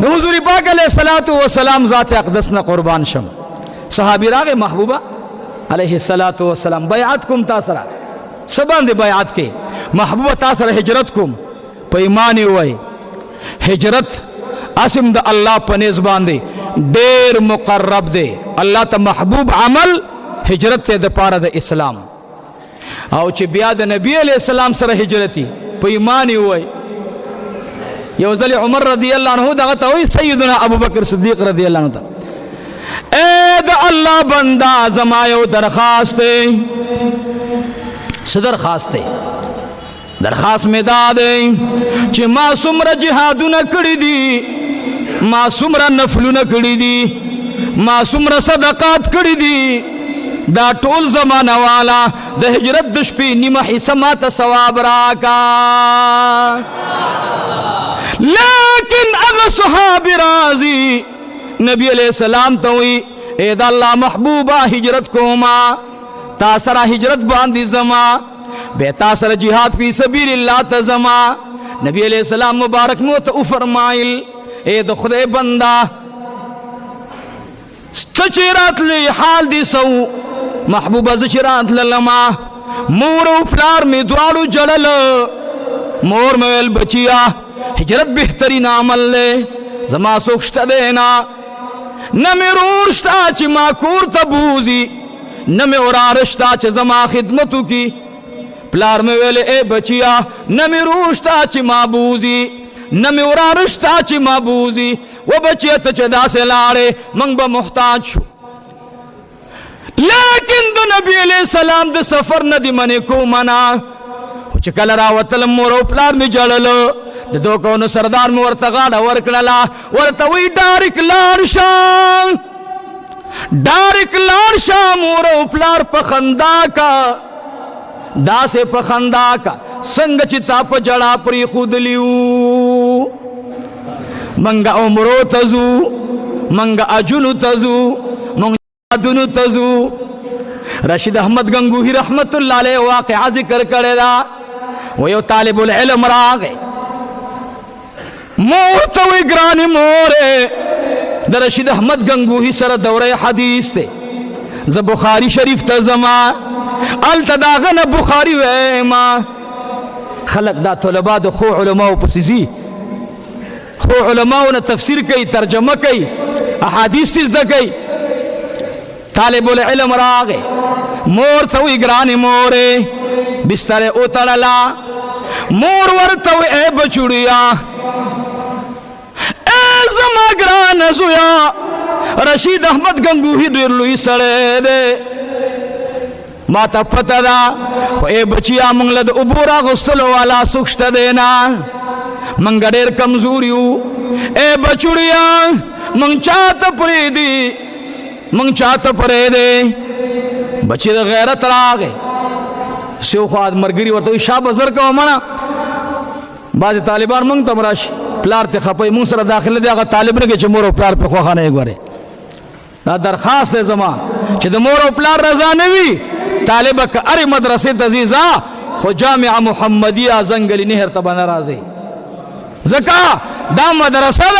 نو حضور پاک علیہ الصلوۃ والسلام ذات اقدس نہ قربان شم صحابی راغ محبوبہ علیہ الصلوۃ والسلام بیعت کوم تاسرا سبان دی بیعت کے محبوبہ تاسرا ہجرت کوم پیمانی وای ہجرت اسم د الله پنیز باندې ډیر مقرب دی الله ته محبوب عمل هجرت ته د پاره د اسلام او چې بیا د نبی علیہ السلام سره هجرتي په ایمان وای یو ځل عمر رضی الله عنه دغه ته وای سیدنا ابوبکر صدیق رضی الله عنه اے د الله بندا زما یو درخواست دی صدر خواست دی درخواست می دادې چې ما څومره جهادونه کړی دي ما څومره نفلونه کړی دي ما څومره صدقات کړی دي دا ټول زمانه والا د هجرت د شپې نیمه حصہ ماته ثواب راکا لیکن اغه صحابی راضی نبی علیہ السلام ته وی اے د الله محبوبه هجرت کوما تا سره هجرت باندې زما بے تاثر جہاد فی سبیل اللہ تزما نبی علیہ السلام مبارک مو تو فرمائل اے د خدای بندہ تچیرات لی حال دی سو محبوبہ زچیرات للما مور و پلار میں دوارو جڑل مور مویل بچیا ہجرت بہترین عمل لے زما سوکشتا دینا نمی رورشتا چی ما کور تبوزی نمی ورارشتا چی زما خدمتو کی پلار میں ویلے اے بچیا نمی روشتا چی مابوزی نمی ورارشتا چی مابوزی وہ بچیا تچدا سے لارے منگ با محتاج شو لیکن دو نبی علیہ السلام دو سفر ندی منے کو منا چکل راوتلم مورو پلار میں جڑلو دو کونو سردار میں ورتغاڑا ورکڑلا ورتوی ڈارک لارشا مورو پلار پخندا کا دا سے پخندا کا سنگ چتا پا جڑا پری خود لیو منگا عمرو تزو منگا اجنو تزو منگا دنو تزو رشید احمد گنگوہی رحمت اللہ علیہ واقعہ ذکر کرے دا ویو طالب العلم راگے مور توی گرانی مورے دا رشید احمد گنگوہی سر دورہ حدیث تے ز بخاری شریف تزما التداغن بخاری ویما خلق دا طلباء دا خو علماء پسیزی خو علماء نا تفسیر کئی ترجمہ کئی احادیث تیز دا کئی طالب العلم راگے مور توی گرانی مورے بستر اتڑلا مور ورتوی اے بچڑیا اے زما گران زویا رشید احمد گنگوہی دیر لوی سڑے دے ماتا پتہ دا خو اے بچیا منگلد عبورا غستلو والا سکشت دینا منگا دیر کمزوریو اے بچڑیا منگ چاہتا پری دی منگ چاہتا پرے دے بچی دا غیرت راگے سیو خواد مرگری ورطوی شاہ بزر کا ومانا بعض طالبان منگ تمراش پلار تے خپای منگ سر داخل دے آگا طالب نگے چھ مورو پلار پہ خواخانا ایک بارے دا درخواست ہے زمان چھ دا مورو پلار رضا نوی طالبہ کا اری مدرسے تزیزا خو جامعہ محمدیہ زنگلی نہر تبا نرازی زکا دا مدرسہ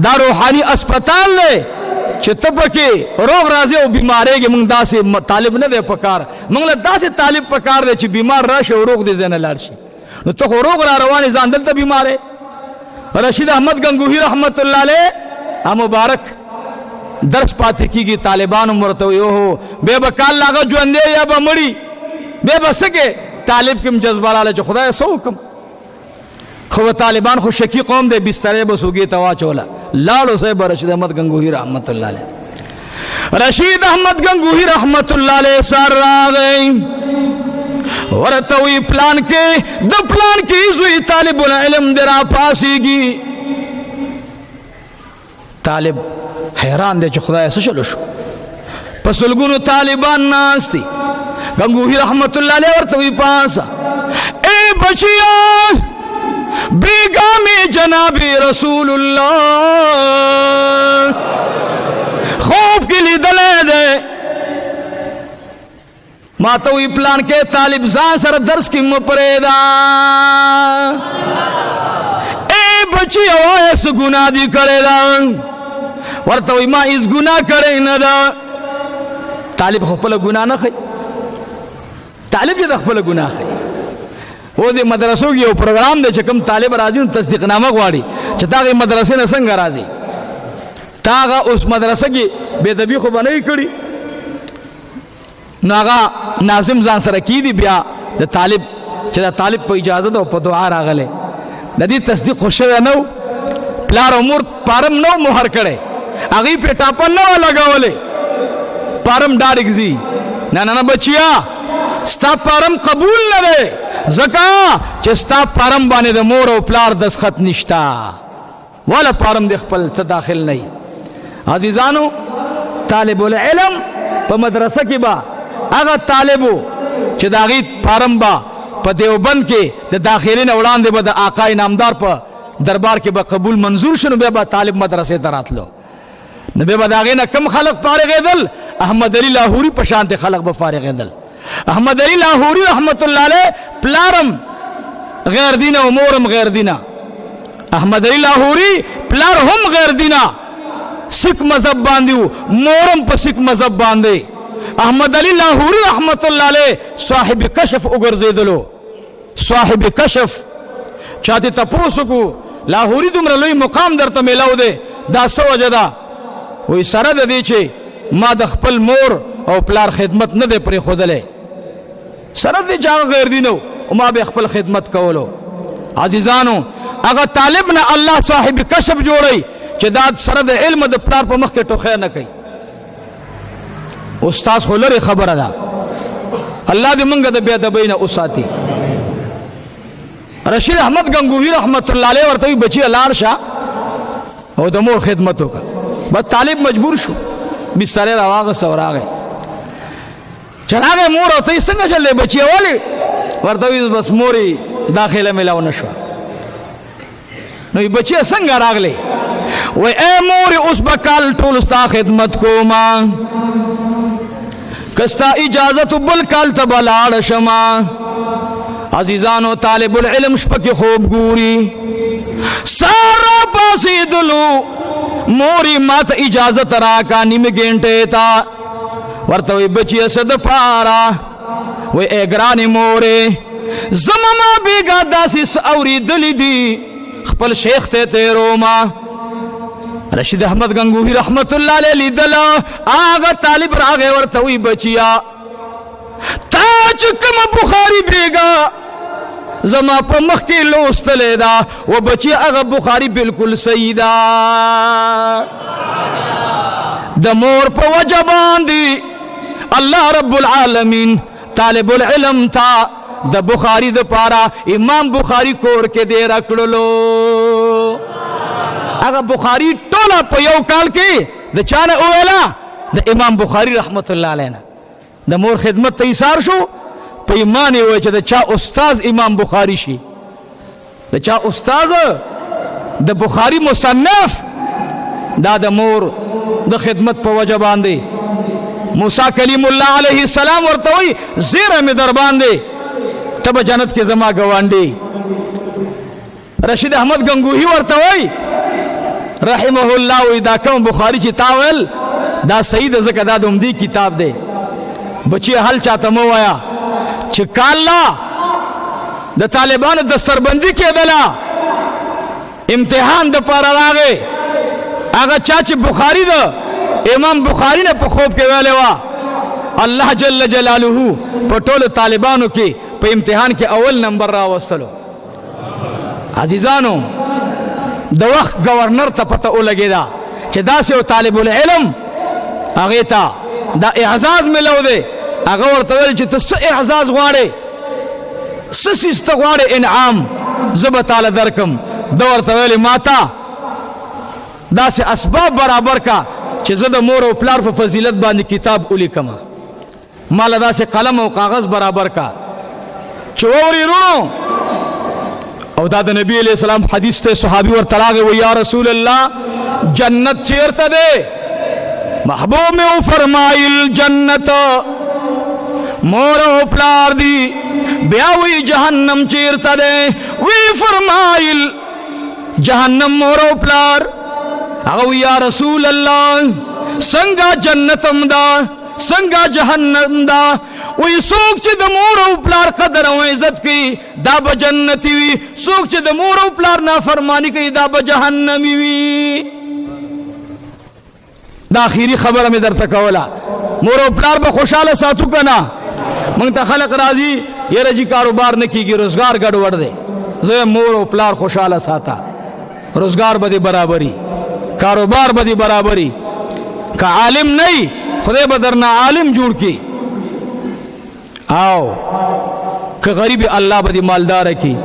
دا روحانی اسپتال لے چھ تبکے روغ رازی و بیمارے گے منگ دا سے طالب نہ دے پکار منگ دا سے طالب پکار دے چھ بیمار راش و روغ دے زین لارشی نو تو خو روغ را روانی زاندل تا بیمارے رشید احمد گنگوہی رحمت اللہ علیہ مبارک درس پاتے کی گی طالبان مرتوی ہو بے بکال لاغا جو اندے یا با مڑی بے بسکے طالب کم جذبہ لالے جو خدا سو کم خو طالبان خو شکی قوم دے بسترے بسوگی توا چولا لاڑو سے رشید احمد گنگوہی رحمت اللہ علیہ رشید احمد گنگوہی رحمت اللہ علیہ سار را گئی ورتوی پلان کے دا پلان کی زوی طالب العلم درا پاسی گی طالب حیران دے چھ خدا ایسا چلو شو پسلگونو طالبان ناستی گنگوہی رحمت اللہ علیہ ورتوی پاسا اے بچیا بیگامی جناب رسول اللہ خوب کی لی دلے دے ماتوی پلان کے طالب زان سر درس کی مپریدا اے بچی وای څه ګناه دي کړې ده ورته وایي ما هېڅ ګناه کړی نه ده طالب خو خپله ګناه نه ښیي طالب چې د خپله ګناه ښیي و دې مدرسو کې یو پروګرام دی چې کوم طالب راځي نو تصدیق نامه غواړي چې تا هغې مدرسې نه څنګه راځي تا هغه اوس مدرسه کې بېدبي خو به نه یې کړي نو هغه ناظم ځان سره کیدي بیا د طالب چې د طالب په اجازه ده او په دعا راغلی د دې تصدیق خو شوی نه و پلار او مور پارم نه و مهر کړی هغې پې ټاپه نه وه لګولی پارم ډارک ځي نه نه نه بچیا ستا پارم قبول نه دی ځکه چې ستا پارم باندې د مور او پلار دستخط نشته والا پارم د خپل ته داخل نه وي عزیزانو طالب العلم په مدرسه کې به هغه طالب و چې د هغې پارم به په دیوبند کې د داخلي نه وړاندې به د آقا انعامدار په دربار کې به قبول منظور شو نو بیا به طالب مدرسې ته راتلو نو بیا به د هغې نه کم خلق فارغېدل احمد علي لاهوري په شانتې خلق به فارغېدل احمد علي لاهوري رحمت الله علیه پلارم غیر دینه او مورم غیر دینه احمد علي لاهوري پلار هم غیر دینه سکھ مذہب باندې و مورم په سکھ مذہب باندې احمد علي لاهوري رحمت الله علیه صاحب کشف وګرځېدلو صاحب کشف چاته تپوس کو لاهوري دومره لوی مقام درته میلاو دی دا څه وجه ده وایي سره د دې چې ما د خپل مور او پلار خدمت نه دی پرېښودلی سره د دې چې هغه غیر دین او ما به خپل خدمت کولو عزیزانو هغه طالب نه الله صاحب کشف جوړی چې دا سره د علم د پلار په مخ کې ټوخی نه کوي استاد خو لرې خبره ده الله دې موږ د بېادبۍ نه وساتي رشید احمد گنگوهی رحمت الله علیه ورته وایي بچیه لاړ شه او د مور خدمت وکړه بس طالب مجبور شو بسترې راواغسته او راغی چې راغی مور او ته یې څنګه چل دی بچیه ولې ورته وایي بس مورې داخله میلاو نه شوه نو یې بچیه څنګه راغلی وایي ای مورې اوس به کال ټول ستا خدمت کوما که ستا اجازت بل کال ته به لاړ شمه عزیزانو طالب العلم شپه کې خوب ګوري سار را پاسېدلو مورې ما ته اجازت راکا نیمه ګنټې ته ورته وایي بچیه څه دپاره وایي ای ګرانې مورې زما ما بېګا داسې څه اورېدلي دي خپل شیخ ته تېرومه رشید احمد گنگوهی رحمت الله علیه لیدله هغه طالب راغی ورته وایي بچیا تا چې کومه بخاري بېګا زما په مخ کې لوستلې ده و بچی هغه بخاري بالکل صحیح ده د مور په وجه باندې الله رب العالمین طالب العلم تا د بخاري دپاره امام بخاري کور کې دی راکړلو هغه بخاري ټوله په یو کال کې د چا نه وویله د امام بخاري رحمت الله علیه نه د مور خدمت ته ایثار شو په ایمان یې وایي چې د چا استاز امام بخاري شي د چا استاز د بخاري مصنف دا د مور د خدمت په وجه باندې موسی کلیم الله علیه السلام ورته وایي زیره مې در باندې ته به جنت کې زما ګاونډی رشید احمد گنگوهی ورته وایي رحمه الله وایي دا کوم بخاري چې تا ویل دا صحیح ده ځکه دا د عمدې کتاب دی بچی حل چاته مه وایه چې کاله د طالبانو دستربندي کېدله امتحان دپاره راغی هغه چا چې بخاري ده امام بخاري نه په خوب کې ویلې وه الله جل جلاله په ټولو طالبانو کې په امتحان کې اول نمبر راوستلو عزیزانو د وخت گورنر ته پته ولګېده چې داسې یو طالب العلم هغې ته دا اعزاز ملو دی هغه ورته ویل چې ته څه اعزاز غواړې څه څیز ته غواړې انعام زه به تاله درکم ده ورته ویلې ما ته داسې اسباب برابر کا چې زه د مور او پلار په فضیلت باندې کتاب ولیکمه ما له داسې قلم او کاغذ برابر کا چې واورې وروڼو او دا د نبی علیہ السلام حدیث ته صحابي ورته راغی و یا رسول الله جنت چیرته دی محبوب میں فرمائل جنت مور او پلار دی بیا وی جہنم چیرته دی وی فرمائل جهنم مور او پلار هغه یا رسول الله څنګه جنتم دا څنګه جهنم دا وی څوک چې د مور او پلار قدر او عزت کوي دا به جنتی وي څوک چې د مور او پلار نافرمانی کوي دا به جهنمی وي دا اخیری خبره مې درته کوله مور او پلار به خوشاله ساتو کنه مونږ ته خلق راځي یره جی کاروبار نه کیږي روزګار ګډوډ دی زه مور او پلار خوشاله ساته روزګار به برابري کاروبار به برابري که عالم نه خدای به درنه عالم جوړ کی او که غریب الله به مالدار کی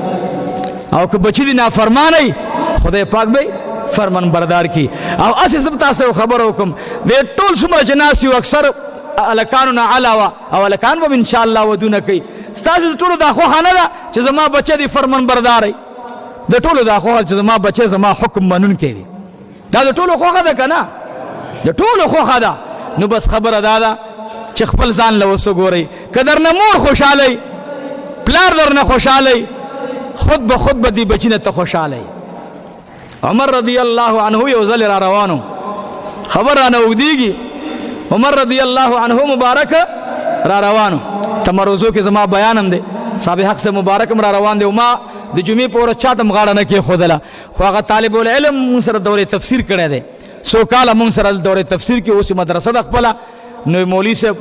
او که بچی دی نافرمانی خدای پاک به فرمان بردار کی او اسی سب تاسو خبر حکم د ټول څومره جناس یو اکثر الکانو علاوه او الکان به ان شاء الله ودونه کوي تاسو ټول دا خو خانه ده چې زما بچی دی فرمان بردار د ټول دا خو چې زما بچی زما حکم منون کوي دا د ټول خو ده کنه د ټول خو ده نو بس خبره ده چې خپل ځان له وسو ګوري کدر نه مور خوشاله پلار درنه خوشاله خود به خود به دی بچینه ته خوشاله عمر رضی الله عنه یو ځل را روانو خبر را نه وګدیږي عمر رضی الله عنه مبارک را روانو تمروزو کې زما بیانم دی صاحب حق سے مبارکم را روان دی او ما د جمعې په ورځ چاته مغاړه نه کې خودله خو هغه طالب العلم سره دوره تفسیر کړی دی سو کاله مونږ سره دوره تفسیر کې اوس مدرسه د خپل نو مولوی صاحب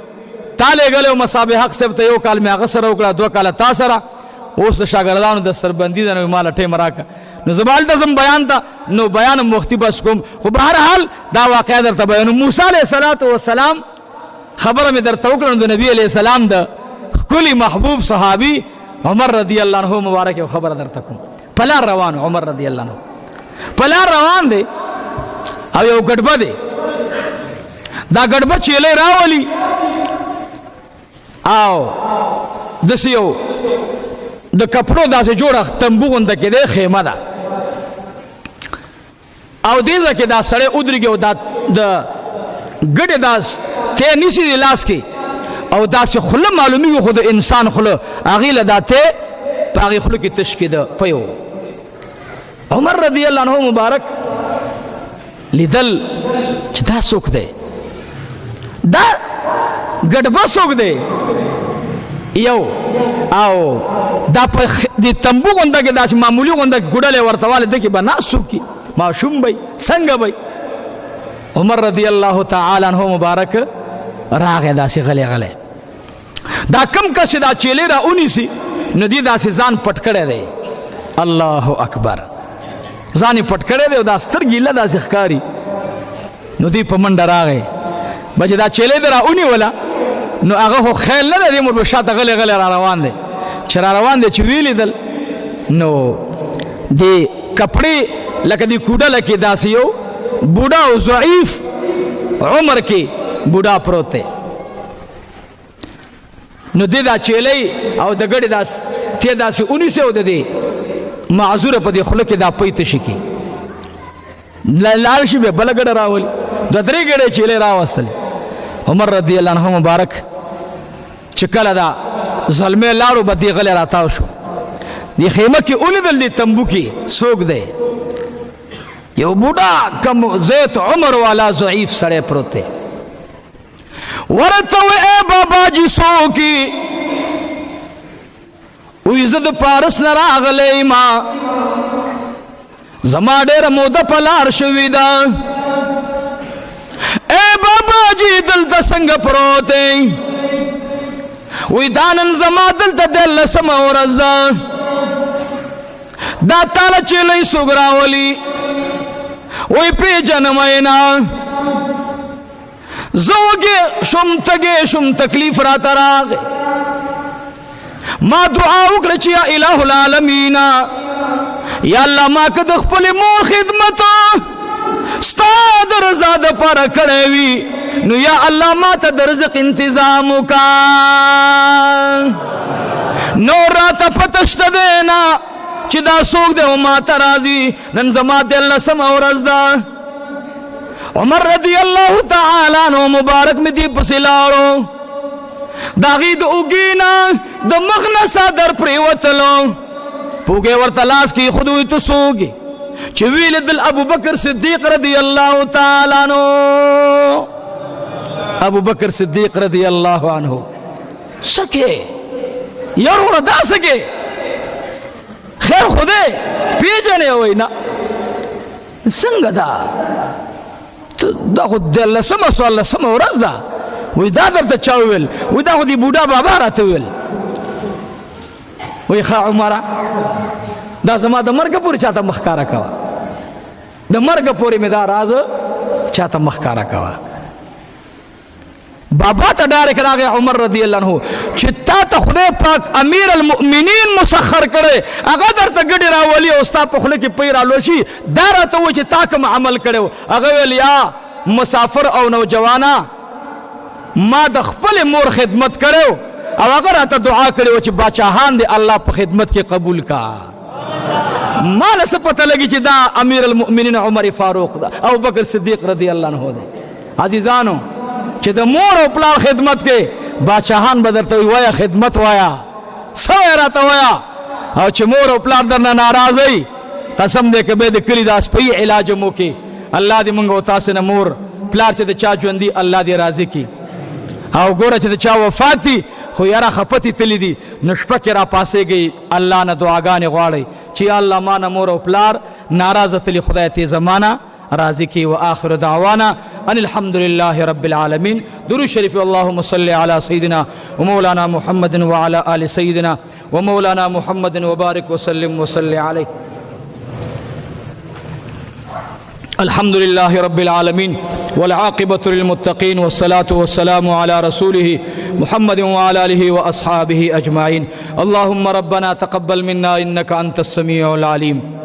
تاله غلو مصاب حق صاحب ته یو کال مې هغه سره وکړه دوه کال تا سره اوس شاګردانو د سربندي د نو مال ټیم راک نو زبال د زم بیان ته نو بیان مختی بس کوم خو بهر حال دا واقعا درته بیان موسی علیه السلام خبره مې درته وکړه د نبی علیه السلام د کلی محبوب صحابي عمر رضی الله عنه مبارک خبره درته کوم پلار روان عمر رضی الله عنه پلار روان دی او یو ګډبه دی دا ګډبه چیلې راولي او دسیو د کپړو داسې جوړه تنبو غونډه کې دی خیمه ده او دې ځکه دا سړی ودرېږي او دا د ګډې داس ته نیسي د لاس کې او داسې خوله معلومیږي خو د انسان خوله هغې له دا ته په هغې خوله کې تش کېده پیو عمر رضی الله عنه مبارک لیدل چې دا څوک دی دا ګډبه څوک دی یو او دا په دې تنبو غونډه کې داسې معمولي غونډه کې ګوډلې ورته والی ده کې به ناست څوک کي ماشوم به څنګه به عمر رضی الله تعالی عنه مبارک راغی داسې غلی دا کم کس چې دا چیلې را ونیسي نو دې داسې ځان پټ کړی دی الله اکبر ځان یې پټ کړی دی او دا سترګې له داسې ښکاري نو دې په منډه راغی به چې دا چیلې دې را ونیوله نو هغه خو خیل نه دی مور به شاته غلی را روان دی چې را روان دی چې ویلیدل نو دې کپړې لکه دې کوډله کې داسې یو بوډا او ضعیف عمر کې بوډا پروت دی نو دې دا چیلې او د ګډې داس ته داسې ونیسه او د دې معذوره په دې خوله کې دا پی تشي کې لاړ شي به بله ګډه راولي دوه درې ګډې چیلې راوستلې عمر رضی الله عنه مبارک چې کله دا ظلمې لاړو به دې غلی راتاو شو دې خیمه کې ولیدل دې تنبو کې څوک دی یو بوډا کم زیت عمر والا ضعیف سړی پروت دی ورته اے بابا جی څوکي وی زه د پارس نه راغلی ما زما ډېره موده په لار شوې ده اے بابا جی دلته څنګه پروت دی وی دا نن زما دلته دیارلسمه ورځ ده دا تاله چیلۍ څوک راولي وی پیژنم یې نه زه وږې شوم تږې شوم تکلیف راته راغی ما دعا وکړه چې یا اله العالمین یا الله ما که د خپلې مور خدمت ستا د رضا دپاره کړی وي نو یا الله ما ته د رزق انتظام وکړه نور راته پته شته دی نه چې دا څوک دی او ما ته راځي نن زما دیارلسمه ورځ ده عمر رضی الله تعالی عنہ مبارک می دی پسې لاړو د هغې د اوږې نه د مخ نه څادر پرېوتلو په اوږې ورته لاس کېښود وایي ته څوک یې چې ویل دل ابو بکر صدیق رضی الله تعالی عنہ ابو بکر صدیق رضی الله عنہ سکے یار وردا سکے خیر خوده پیجنه وای نه څنګه دا خو د لسمه سوال لسمه ورځ ده وای دا درته چا ویل وای دا خو دی بوډا بابا راته ویل وای ښه عمره دا زما د مرګ پورې چاته مخکاره کوه د مرګ پورې مې دا راز چاته مخکاره کوه بابا ته ډایرک راغی عمر رضی الله عنه چې تا ته خدای پاک امیر المؤمنین مسخر کړي هغه درته ګډې راولي او ستا په خوله کې پی رالوشي دا راته و چې تا کوم عمل کړی هغه ویل یا مسافر او نوجوانا ما د خپل مور خدمت کړو او هغه راته دعا کړې و چې باچاهان دې الله په خدمت کې قبول کا ما له څه پته لګي چې دا امیر المؤمنین عمر فاروق ده او بکر صدیق رضی الله عنه ده عزیزانو چې د مور او پلار خدمت کې باچاهان به درته وایا خدمت وایا څه راته وایا او چې مور او پلار درنه ناراضي قسم دې کبه د کلی د اسپی علاج مو کې الله دې مونږ او تاسو نه مور پلار چې د چا ژوندي الله دې راضي کی او ګوره چې د چا وفات دي خو یاره خپتی تلی دي نو شپه کې را پاسېږي الله نه دعاګانې غواړئ چې یا الله ما نه مور او پلار ناراضه تلی خدای ته زمانہ راضی کی وآخر دعوانا ان الحمد لله رب العالمين درود شریف اللهم صل على سيدنا ومولانا محمد وعلى آل سيدنا ومولانا محمد وبارك وسلم وصل عليه الحمد لله رب العالمين والعاقبة للمتقين والصلاة والسلام على رسوله محمد وعلى آله وأصحابه أجمعين اللهم ربنا تقبل منا إنك أنت السميع العليم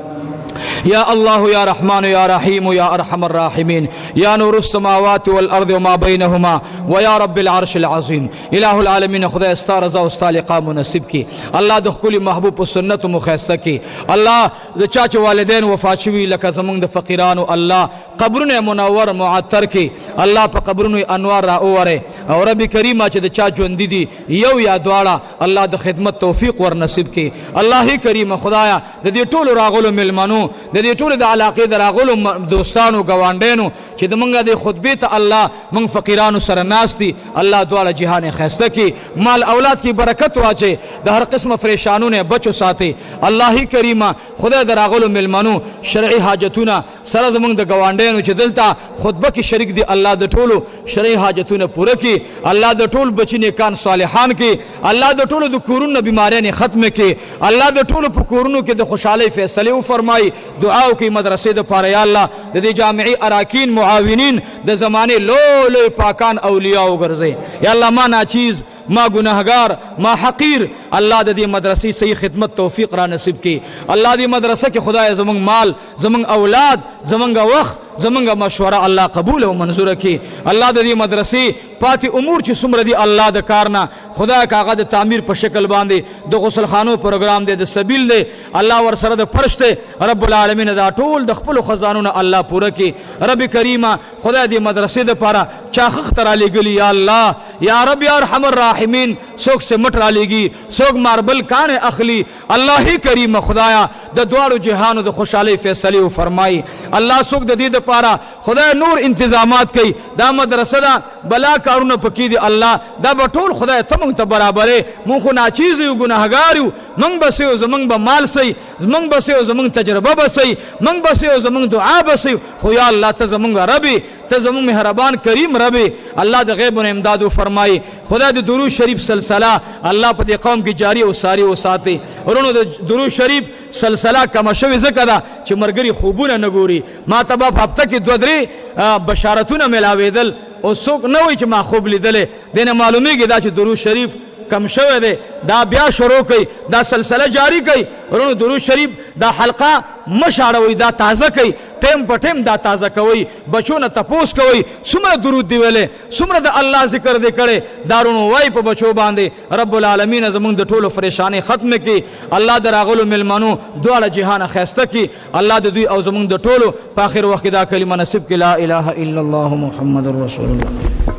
یا الله یا رحمان یا رحیم یا ارحم الراحمین یا نور السماوات والارض وما بینهما ویا رب العرش العظیم الہ العالمین خدای ستا رضا او ستا لقاء منصب کی الله د خپل محبوب او سنت مخیسته کی الله د چاچ والدین وفات شوی لکه زمونږ د فقیرانو الله قبرونه منور معطر کی الله په قبرونو انوار را اوره او رب کریم چې د چا ژوند دي یو یا دواړه الله د خدمت توفیق ور نصیب کی الله کریم خدایا د دې ټولو راغلو ملمنو د دې ټولو د علاقې د راغلو دوستانو ګاونډیانو چې د مونږه د خطبې ته الله مونږ فقیرانو سره ناست دي الله دواړه جهان خیسته کی مال اولاد کی برکت واچي د هر قسمه پریشانو نه بچو ساتي الله کریم خدای د راغلو ملمنو شرعي حاجتونه سره زمونږ د ګاونډیانو چې دلته خطبه کې شریک دي الله د ټولو شرعي حاجتونه پوره کی الله د ټول بچی نیکان صالحان کی الله د ټولو د کورونو بیماریاں ختم کی الله د ټولو په کورونو کې د خوشحالي فیصله فرمای دعاو کی مدرسې د پاره یا الله د دې جامعي اراکین معاونین د زمانه لو پاکان اولیاء وګرځي یا الله ما ناچیز ما گناهگار ما حقیر الله د دې مدرسې صحیح خدمت توفیق را نصیب کی الله دې مدرسه کې خدای زمونږ مال زمونږ اولاد زمونږ وخت زمونږ مشوره الله قبول او منظور کی الله د دې مدرسې پاتې امور چې څومره دي الله د کارنا خدای کاغه د تعمیر په شکل باندې د غسل خانو پروګرام دی د سبیل دی الله ور سره د فرش دی رب العالمین دا ټول د خپل خزانونه الله پوره کی رب کریمه خدای دې مدرسې د پاره چاخ تر لګلی یا الله یا رب یا ارحم الراحمین څوک سے مټ را لګي څوک ماربل کان اخلي الله کریم خدایا د دوړو جهانو د خوشحالي فیصله فرمای الله څوک د دې پارا خدای نور انتظامات کوي دا مدرسه دا بلا کارونه پکې دي الله دا بټول خدای ته مونږ ته برابرې مونږ خو ناچیز یو ګناهګار یو مونږ بس یو زمونږ به مال سي مونږ بس یو زمونږ تجربه بس سي مونږ بس یو زمونږ دعا بس خو یا الله ته زمونږ ربي ته زمونږ مهربان کریم ربي الله د غیب امداد فرمایي خدای د درود شریف سلسله الله په دې قوم کې جاری او ساری او ساتي ورونو د درود شریف سلسله کما شوی زکه دا چې مرګري خوبونه نګوري ما ته په هفته کې دوه درې بشارتونه ملاویدل او څوک نه وای چې ما خوب لیدلې دنه معلومیږي دا چې درود شریف کم شوه دی دا بیا شروع کوي دا سلسله جاری کوي ورونو درود شریف دا حلقه مشاړوي دا تازه کوي ټیم په ټیم دا تازه کوي بچو نه تپوس کوي څومره درود دی ویلې څومره د الله ذکر دی کړي دارونو وای په بچو باندې رب العالمین زمونږ د ټولو پریشانی ختم کړي الله دراغلو ملمنو دواړه جهان خیسته کړي الله د دوی او زمونږ د ټولو په اخر وخت دا کلمه نصیب کړي لا اله الا الله محمد رسول الله